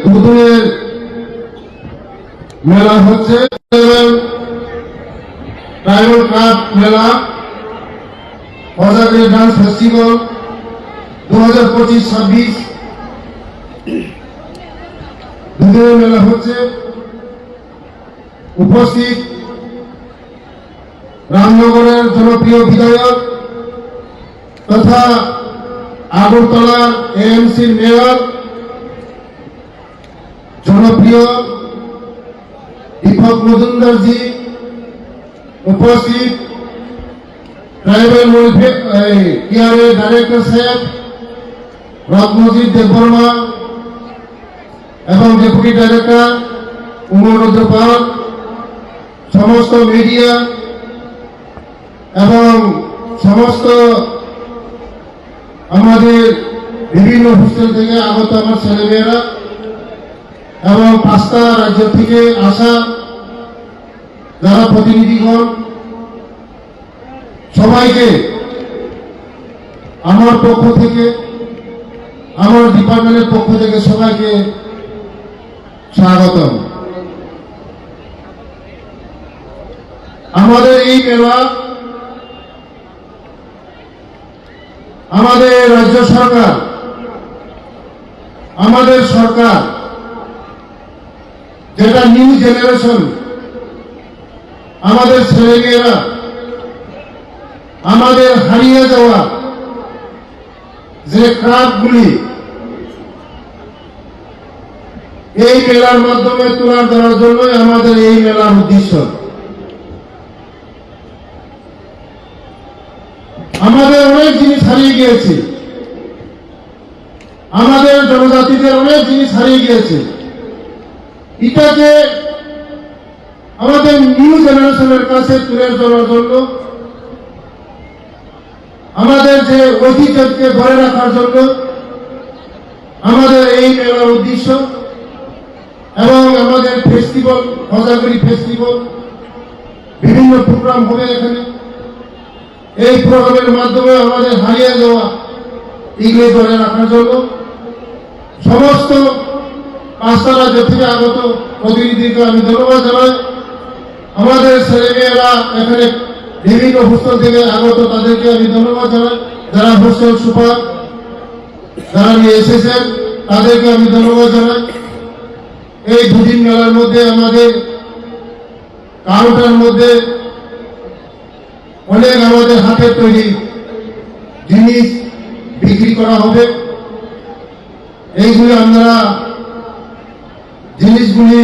দুদিনের মেলা হচ্ছে ট্রাইবাল ক্রাফট মেলা, কোজাগরি ডান্স ফেস্টিভ্যাল 2025-26 দুদিনের মেলা হচ্ছে। উপস্থিত রামনগরের জনপ্রিয় বিধায়ক তথা আগরতলার এএমসির মেয়র জনপ্রিয় দীপক মজুমদারজি, উপস্থিত ট্রাইবাল ওয়েলফেয়ার ডাইরেক্টর সাহেব রত্নজিৎ দেববর্মা এবং ডেপুটি ডাইরেক্টর উমর রুদ্রপাল, সমস্ত মিডিয়া এবং সমস্ত আমাদের বিভিন্ন হোস্টেল থেকে আগত আমার ছেলেমেয়েরা এবং 5টা রাজ্য থেকে আসা যারা প্রতিনিধিগণ, সবাইকে আমার পক্ষ থেকে, আমার ডিপার্টমেন্টের পক্ষ থেকে সবাইকে স্বাগতম। আমাদের এই মেলা আমাদের রাজ্য সরকার, আমাদের সরকার যেটা নিউ জেনারেশন, আমাদের ছেলেমেয়েরা, আমাদের হারিয়ে যাওয়া যে ক্রাফটগুলি এই মেলার মাধ্যমে তুলে ধরার জন্যই আমাদের এই মেলার উদ্দেশ্য। আমাদের অনেক জিনিস হারিয়ে গিয়েছে, আমাদের জনজাতিদের অনেক জিনিস হারিয়ে গিয়েছে। এটাকে আমাদের নিউ জেনারেশনের কাছে তুলে ধরার জন্য, আমাদের যে ঐতিহ্যকে ধরে রাখার জন্য আমাদের এই মেলার উদ্দেশ্য। এবং আমাদের ফেস্টিভ্যাল, কোজাগরি ফেস্টিভ্যাল, বিভিন্ন প্রোগ্রাম হবে এখানে। এই প্রোগ্রামের মাধ্যমে আমাদের হারিয়ে যাওয়া এগুলি ধরে রাখার জন্য সমস্ত 5টা রাজ্য থেকে আগত প্রতিনিধিকে আমি ধন্যবাদ জানাই। আমাদের ছেলেমেয়েরা এখানে বিভিন্ন হোস্টেল থেকে আগত, তাদেরকে আমি ধন্যবাদ জানাই। যারা হোস্টেল সুপার যারা নিয়ে এসেছেন তাদেরকে আমি ধন্যবাদ জানাই। এই দুদিন মেলার মধ্যে আমাদের কাউন্টার মধ্যে অনেক আমাদের হাতের তৈরি জিনিস বিক্রি করা হবে। এইগুলি আপনারা জিনিসগুলি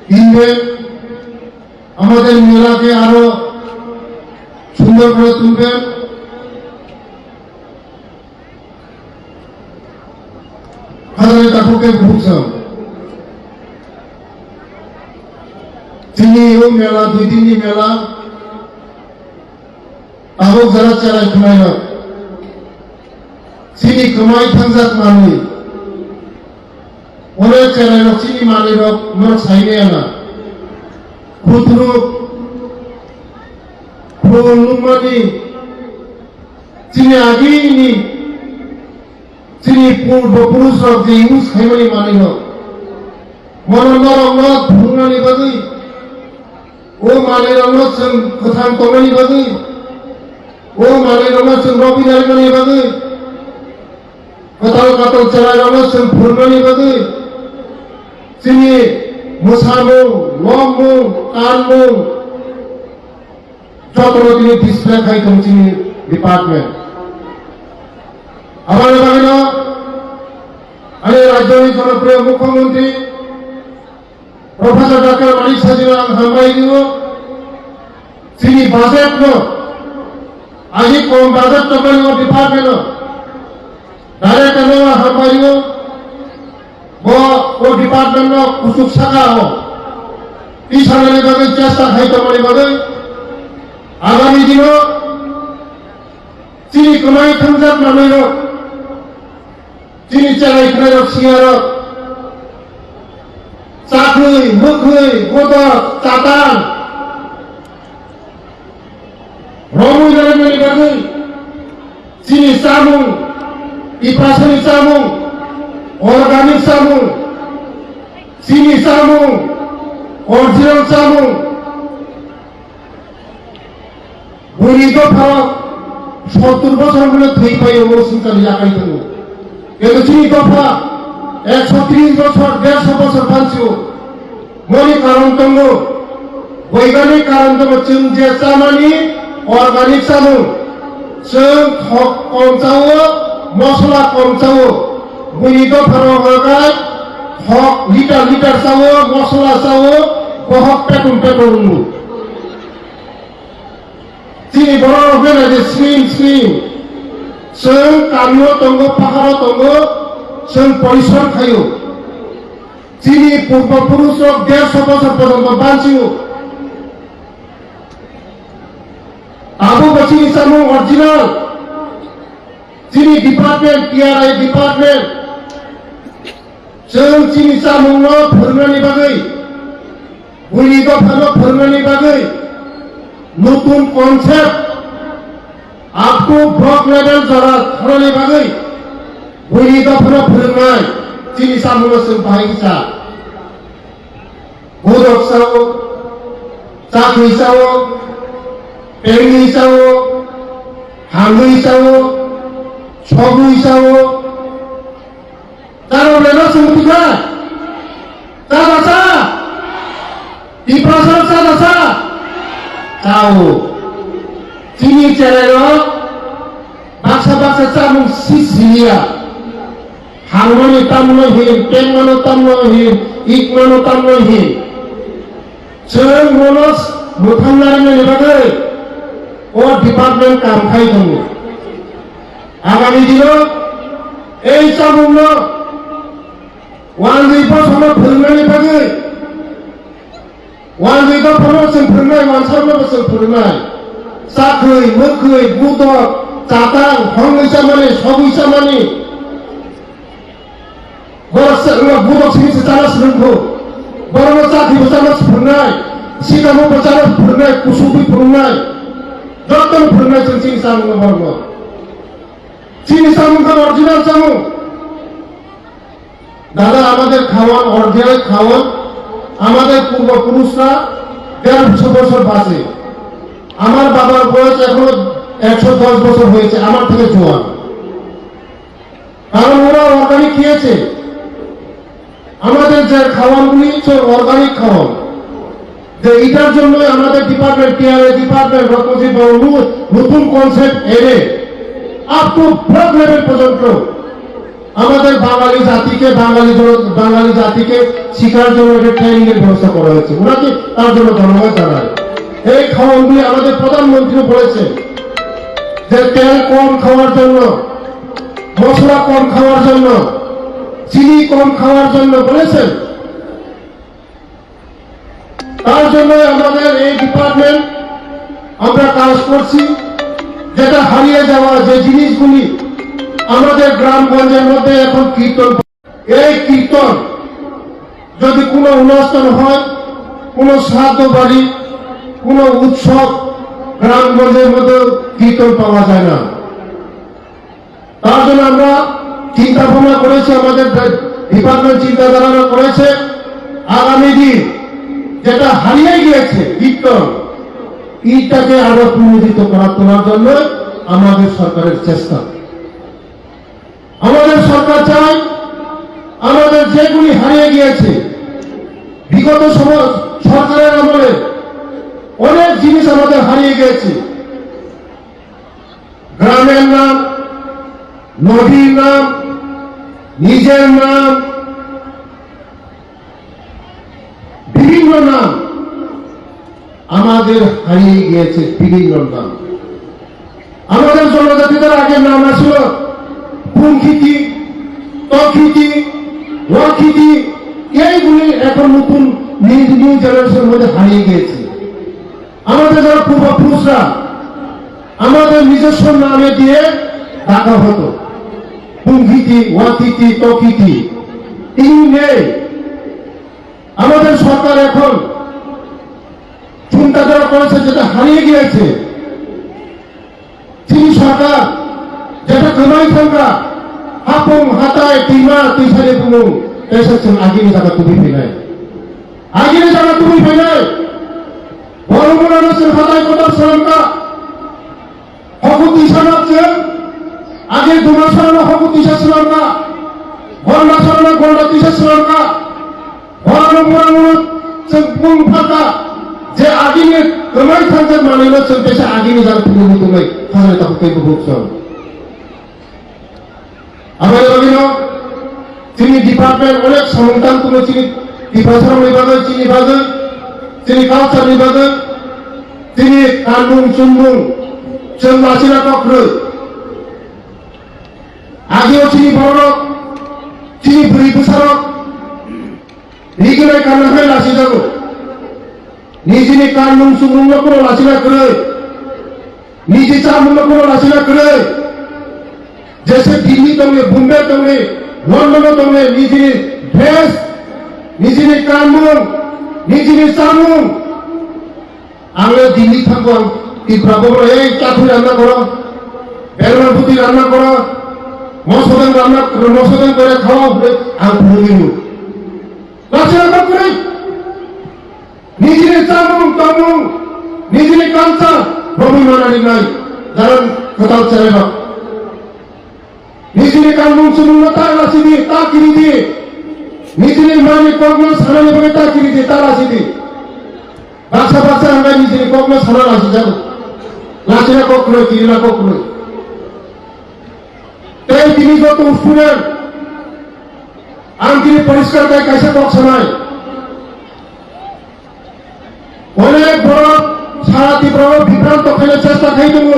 কিনবেন, আমাদের মেলাকে আরো সুন্দর করে তুলবেন। খাজানি ঠাকুরকে ভুগছাম তিনি ও মেলা 2 দিনই মেলা তাবক যারা চারাই খুনাই হোক চিনি কমাই থাকজাক মানি অনেক চারাই হোক চিনি মানি হোক মোর সাইনে আনা খুদরুক খুলুমানি চিনি আগিনি চিনি পূর্বপুরুষ হোক যে ইউজ খাইমানি মানি হোক মনন্দর অঙ্গত ভুঙ্গানি বাদুই ও মানের অঙ্গত जों गोथां तमानि बादुई ও মানের অঙ্গত जों रबि नारमानि बादुई कताल कातल चाराय अङ्गत जों फुरमानि बादुई चिनि मोसामु लमु कानमु যতগুলো তিনি ডিসপ্লে খাইতেন চিনি ডিপার্টমেন্ট আমার বাগান আমি রাজ্যের জনপ্রিয় মুখ্যমন্ত্রী প্রফেসর ডক্টর মানিক সাজিনা হামবাই দিব চিনি বাজেট নো আজি কম বাজেট তো বলিব ডিপার্টমেন্ট ডাইরেক্ট নো হামবাই দিব ও ডিপার্টমেন্ট নো কুসুক শাখা हो ইসানানি ভাবে চেষ্টা খাইতে পারি ভাবে আগামী দিনও চিনি কমাই থামজাক নামের চিনি চালাই খাইর সিয়ার চাকরি মুখই গোদক চাতান রমু জানানি ভাবে চিনি চামুং ইপাসনি চামুং অর্গানিক চামুং চিনি চামুং অরিজিনাল চামুং বৈরিত ভারত 70 বছর হলে থৈ পাই অবস্থিতানি আকাই দङ কিন্তু চিনি দফা 130 বছর 150 বছর বাঁচিও মনি কারণ দङ বৈজ্ঞানিক কারণ দङ जों जे चामानि अर्गानिक चामुं जों थक कम चावो मसला कम चावो बैरित भारत हगाय थक लिटार लिटार चावो मसला चावो बहक पेटुं पेटुं চিনি বড় হবে না যে স্লিম স্লিম जों गामियाव दङ पाहाराव दङ जों परिश्रम खायो চিনি পূর্বপুরুষ 150 বছর পর্যন্ত বাঁচিও আবু চিনি চামুং অরিজিনাল চিনি ডিপার্টমেন্ট টিআরআই ডিপার্টমেন্ট जों চিনি চামুंनो फोरोंनायनि बागै बैरित भारत फोरोंनायनि बागै নতুন concept up to block level যারা খানাनि बागै बैरित भारत फोरोंनाय চিনি চামুंनो जों बाहायसा गुदक चावो चाखै चावो पेंगै चावो हांगै चावो छगै चावो তারা লেনা সমিতিকা চাচা ইপ্রাসা চাচা চাও চিনি চেরাইল বাক্সা বাক্সা চামুং সিসিয়া হাংমানি তামনো হিন টেংমানো তামনো হিन ইকমানো তামনো হিन जों मनस मोखांनानै बागै ও ডিপার্টমেন্ট কাম খাই दङ আগামী দিনে এই চামুंनो वान वीक बसनो फोरोंनायनि बागै वान वीक फोरोंनाय जों फोरोंनाय मानसावनो जों फोरोंनाय चाखै मोखै गुदक चातां हंगैसामानि सगैसामानि गुदक सिनिसो जाना सोलोंखौ बरनो चाखैबो जाना फोरोंनाय सिगाङावबो जाना फोरोंनाय कुसुबि फोरोंनाय जतन फोरोंनाय जों चिनि चामुंनो बरनो চিনি চামুंखौ অরিজিনাল চামুं দাদা আমাদের খাওয়ান অরিজিনাল খাওয়ান আমাদের পূর্বপুরুষরা 150 বছর বাঁচে আমার বাবার বয়স এখনো 110 বছর হয়েছে আমার থেকে জোয়ান কারণ ওরা অর্গানিক খেয়েছে আমাদের যে খাওয়ানগুলি অর্গানিক খাওয়ান যে এটার জন্য আমাদের ডিপার্টমেন্ট টিআরআই ডিপার্টমেন্ট রত্নজি বাবু নতুন কনসেপ্ট এনে আপ টু ব্লক লেভেল পর্যন্ত আমাদের বাঙালি জাতিকে শিক্ষার জন্য একটা ট্রেনিং এর ব্যবস্থা করা হয়েছে ওনাকে তার জন্য ধন্যবাদ জানাই এই খাওয়ানগুলি আমাদের প্রধানমন্ত্রী বলেছেন যে তেল কম খাওয়ার জন্য মশলা কম খাওয়ার জন্য চিনি কম খাওয়ার জন্য বলেছেন তার জন্য আমাদের এই ডিপার্টমেন্ট আমরা কাজ করছি যেটা হারিয়ে যাওয়া যে জিনিসগুলি আমাদের গ্রামগঞ্জের মধ্যে এখন কীর্তন এই কীর্তন যদি কোনো অনুষ্ঠান হয় কোনো শ্রাদ্ধ বাড়ি কোনো উৎসব গ্রামগঞ্জের মধ্যে কীর্তন পাওয়া যায় না তার জন্য আমরা চিন্তা ভাবনা করেছি আমাদের ডিপার্টমেন্ট চিন্তা ধারণা করেছে আগামী দিন যেটা হারিয়ে গিয়েছে কীর্তন এইটাকে আরো পুনরুজ্জীবিত করার জন্য আমাদের সরকারের চেষ্টা আমাদের সরকার চায় আমাদের যেগুলি হারিয়ে গিয়েছে বিগত সরকারের আমলে অনেক জিনিস আমাদের হারিয়ে গিয়েছে গ্রামের নাম নদীর নাম নিজের নাম বিভিন্ন নাম আমাদের হারিয়ে গিয়েছে বিভিন্ন নাম আমাদের জনজাতিদের আগের নাম আসলো পুংখিতি তখিতি ওয়াখিতি এইগুলি এখন নতুন নিউ জেনারেশনের মধ্যে হারিয়ে গিয়েছে আমাদের যারা পূর্বপুরুষরা আমাদের নিজস্ব নামে দিয়ে ডাকা হতো পুংখিতি ওয়াখিতি তখিতি এই নেই আমাদের সরকার এখন চিন্তা করা করেছে যেটা হারিয়ে গিয়েছে চিনি সরকার যেটা কামাই থাকা হাপং হাতায় টিমা তুইসারে বুমু এসেছেন আগিয়ে থাকা তুমি ফিরায় আগে যারা তুমি ফেলে বড় বড় মানুষের হাতায় কথা শ্রমকা হকুত ইসান আছে আগে তোমার সারানো হকুত ইসা শ্রমকা গন্ডা সারানো গন্ডা ইসা শ্রমকা বড় বড় মুখ ফাঁকা যে আগিনে তোমার থাকতে মানে না চলতেছে আগিনে যারা তুমি তোমায় তাহলে তখন কিন্তু ভুগছো আমাদের অভিন তিনি ডিপার্টমেন্ট অনেক সন্তান তুমি চিনি ভাষা বিভাগে চিনি বিভাগে তিনি কালচার বিভাগে তিনি কানুন চুনমুন চন্দ্রাচিরা চক্র আগেও চিনি বড় চিনি বুড়ি প্রসারক নিজেরাই কান্না হয়ে লাসি যাব নিজে কানুন চুনমুন করে লাসিরা করে নিজে চামুন করে লাসিরা করে जैसे दिल्ली तंगे बॉम्बे तंगे लंडन तंगे निजी ड्रेस निजी कानून निजी सामुन आगे दिल्ली थांगो तिब्रा बबो ए चाथुई रान्ना करो बेरमानपुती रान्ना करो मसदन करे खाओ आं भुगिनु लाचना करे निजी सामुन तामुन निजी कालचार प्रभु मानानि नाई जारान कथाल चलेना নিজের কানুন সুন্নাহ তা রাশি দিয়ে তা কিনে দিয়ে নিজের মানে কর্ম সারালে ভাবে তা কিনে দিয়ে তা রাশি দিয়ে বাসা বাসা আমরা নিজের কর্ম সারা রাশি যাব রাশিরা কখনো কিনে না কখনো তাই তিনি যত স্টুডেন্ট আমি পরিষ্কার তাই কাছে বক্স নাই অনেক বড় সারা তীব্র বিভ্রান্ত ফেলে চেষ্টা খাই দেবো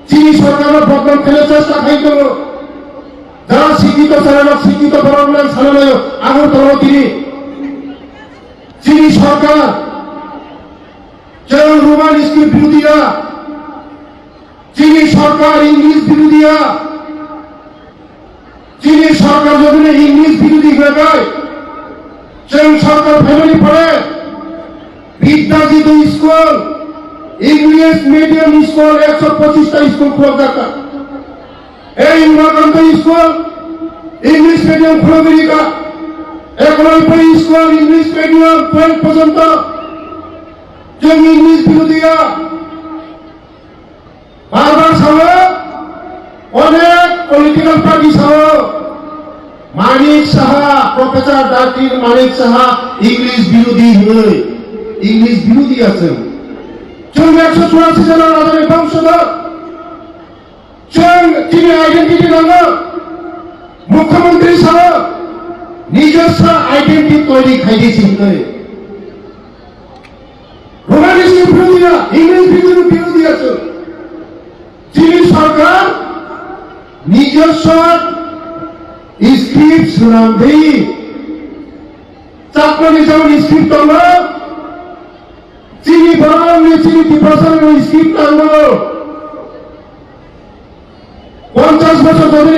চিনি সরকারের বদনাম ফেলে চেষ্টা খাই দেব যারা শিক্ষিত চালানো শিক্ষিত বড় চালানো আগরতলা তিনি চিনি সরকার যেমন রোমান স্কুল বিরোধীরা চিনি সরকার ইংলিশ বিরোধীরা চিনি সরকার যদি ইংলিশ বিরোধী হয়ে যায় যেমন সরকার ফ্যামিলি পড়ে Bidyajit school English medium school 125টা स्कूल खुला जाता है इंदिरागांधी स्कूल इंग्लिश मीडियम खुला मिलेगा 91 स्कूल इंग्लिश मीडियम 12 पर्यंत जो इंग्लिश विरोधिया बार-बार सामने अनेक पॉलिटिकल पार्टी सामने Manik Saha professor doctor Manik Saha English विरोधी हुए इंग्लिश विरोधी आছেন जों 184 জন রাজার বংশধর जों তিনি আইডেন্টিটি নাঙ্গো মুখ্যমন্ত্রী সাহেব নিজস্ব আইডেন্টিটি তৈরি খাইয়েছি রোমানিস্ট বিরোধীরা ইংরেজ বিরোধী আছে তিনি সরকার নিজস্ব স্ক্রিপ্ট নাম দেই চাকরি যেমন স্ক্রিপ্ট হলো চিনি বরং চিনি প্রশাসন স্ক্রিপ্ট আনলো 50 বছর ধরে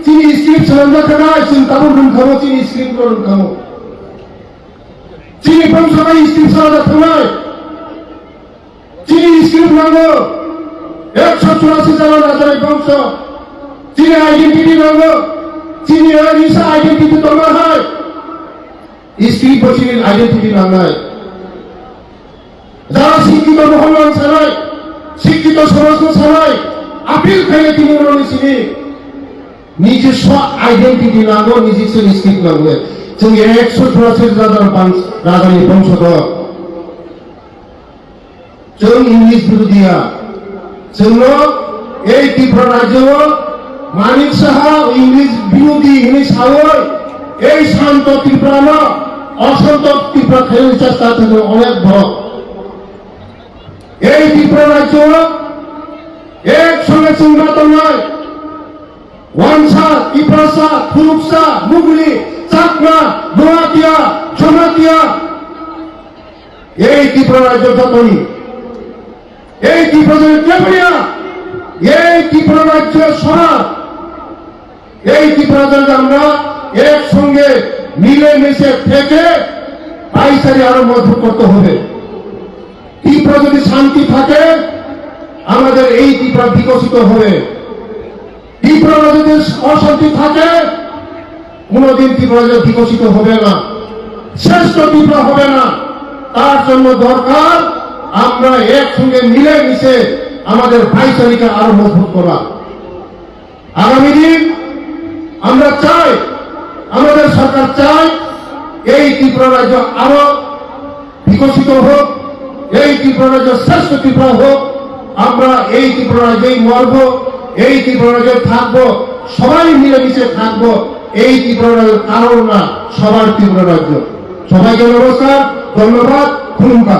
চিনি স্ক্রিপ্ট সরঞ্জাম খায় চিন্তাবুর রুম খাবো চিনি স্ক্রিপ্ট রুম খাবো চিনি বংশকাই স্ক্রিপ্ট সরঞ্জাম খায় চিনি স্ক্রিপ্ট নাগো 184 জন রাজার বংশ চিনি আইডেন্টিটি নাগো চিনি এরিসা আইডেন্টিটি তোমার হয় স্ক্রিপ্ট চিনি আইডেন্টিটি নাগায় যারা শিক্ষিত মহল্লা ছাড়াই শিক্ষিত সমাজ ছাড়াই আপিল ফেলে তিনি রয়েছিনি নিজস্ব আইডেন্টিটি নাগো নিজস্ব স্ক্রিপ্ট নাগো जों 184 রাজার বংশধর जों इंग्लिश বিরোধীয়া जोंनो এই ত্রিপুরা রাজ্য মানিক সাহা इंग्लिश বিরোধী ইনি সাহয় এই শান্ত ত্রিপুরা না অশান্ত ত্রিপুরা খেলার চেষ্টা থেকে অনেক বড় এই ত্রিপুরা রাজ্য একসঙ্গে সংঘাত নয় ওয়ানসা ত্রিপুরাসা ফুরুকসা মুগলি চাকমা নোয়াতিয়া জমাতিয়া এই ত্রিপুরা রাজ্য যতই এই ত্রিপুরা কেবলিয়া এই ত্রিপুরা রাজ্য সমাজ এই ত্রিপুরা রাজ্য আমরা একসঙ্গে মিলেমিশে থেকে ভাইচারে আরো মজবুত করতে হবে ত্রিপুরা যদি শান্তি থাকে আমাদের এই ত্রিপুরা বিকশিত হবে ত্রিপুরা যদি অশান্তি থাকে কোনদিন ত্রিপুরা বিকশিত হবে না শ্রেষ্ঠ ত্রিপুরা হবে না। তার জন্য দরকার আমরা একসঙ্গে মিলে মিশে আমাদের ভাইচারিকে আরো মজবুত করা। আগামী দিন আমরা চাই, আমাদের সরকার চায় এই ত্রিপুরা রাজ্য আরো বিকশিত হোক, এই ত্রিপুরা রাজ্য শ্রেষ্ঠ ত্রিপুরা হোক। আমরা এই ত্রিপুরা রাজ্যেই মরব, এই ত্রিপুরা রাজ্যে থাকবো, সবাই মিলেমিশে থাকবো। এই ত্রিপুরা রাজ্যের কারণ না, সবার ত্রিপুরা রাজ্য। সবাইকে নমস্কার, ধন্যবাদ, খুলুমকা।